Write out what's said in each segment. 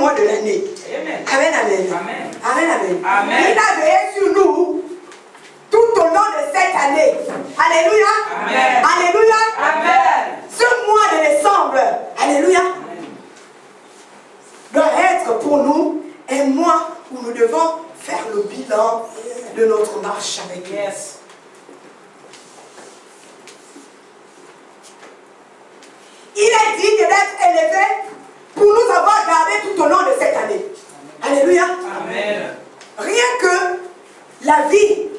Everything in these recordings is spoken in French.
mois de l'année. Amen, amen. Amen, amen. Amen. Il a veillé sur nous tout au long de cette année. Alléluia. Amen. Alléluia. Amen. Ce mois de décembre, alléluia, doit être pour nous un mois où nous devons faire le bilan de notre marche avec lui. Il est digne d'être élevé pour nous avoir gardés tout au long de cette année. Alléluia. Amen. Rien que la vie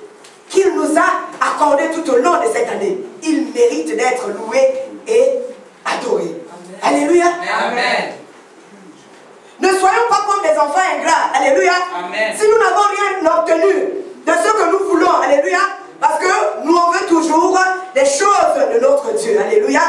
qu'il nous a accordée tout au long de cette année, il mérite d'être loué et adoré. Amen. Alléluia. Amen. Ne soyons pas comme des enfants ingrats. Alléluia. Amen. Si nous n'avons rien obtenu de ce que nous voulons, alléluia, parce que nous on veut toujours les choses de notre Dieu. Alléluia.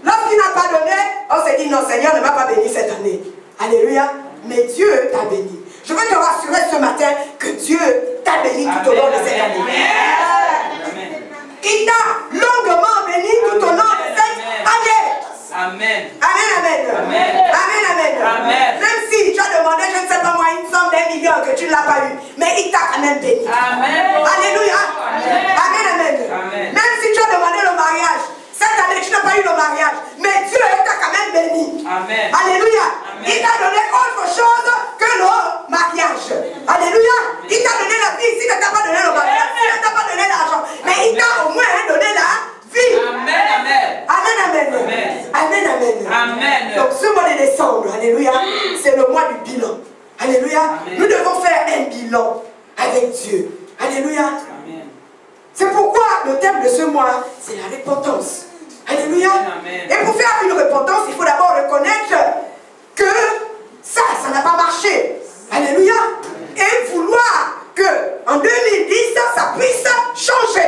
Lorsqu'il n'a pas donné, on s'est dit non, Seigneur ne m'a pas béni cette année. Alléluia. Mais Dieu t'a béni. Je veux te rassurer ce matin que Dieu t'a béni tout au long de cette année. Amen. Il t'a longuement béni tout au long de cette année. Amen. Amen, amen. Amen. Amen, amen. Amen. Même si tu as demandé, je ne sais pas moi, une somme d'1 million que tu ne l'as pas eu, mais il t'a quand même béni. Amen. Alléluia. Amen. Amen, amen. Amen. Même si tu as demandé le mariage, cette année tu n'as pas eu le mariage, mais Dieu t'a quand même béni. Amen. Alléluia. Amen. Il t'a donné autre chose que le mariage. Alléluia. Il t'a donné la vie, s'il ne t'a pas donné le mariage, s'il ne t'a pas donné l'argent, mais il t'a au moins donné la vie. Amen, amen. Amen, amen. Amen, amen. Amen. Donc ce mois de décembre, alléluia, c'est le mois du bilan. Alléluia. Amen. Nous devons faire un bilan avec Dieu. Alléluia. Amen. C'est pourquoi le thème de ce mois, c'est la repentance. Alléluia. Amen. Et pour faire une repentance, il faut d'abord reconnaître que ça n'a pas marché. Alléluia. Et vouloir que en 2010, ça puisse changer.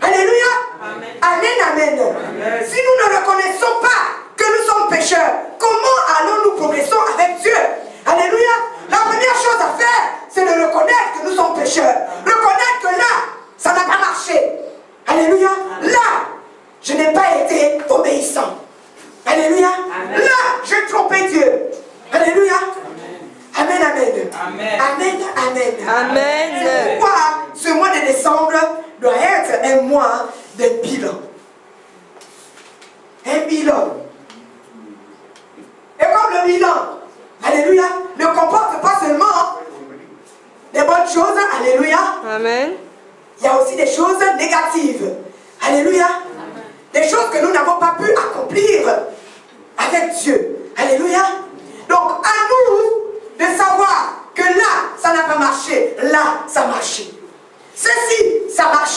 Alléluia. Amen. Amen, amen. Amen. Si nous ne reconnaissons pas que nous sommes pécheurs, comment allons-nous progresser avec Dieu? Alléluia. La première chose à faire, c'est de reconnaître que nous sommes pécheurs. Reconnaître que là, ça n'a pas marché. Alléluia. Là, je n'ai pas été obéissant. Alléluia. Amen. Là, j'ai trompé Dieu. Alléluia. Amen, amen. Amen. Amen, amen. Amen. C'est pourquoi ce mois de décembre doit être un mois de bilan. Un bilan. Et comme le bilan, alléluia, ne comporte pas seulement des bonnes choses, alléluia. Amen. Il y a aussi des choses négatives. Alléluia. Amen. Des choses que nous n'avons pas pu accomplir avec Dieu. Alléluia. Donc à nous de savoir que là, ça n'a pas marché. Là, ça a marché. Ceci, ça marche.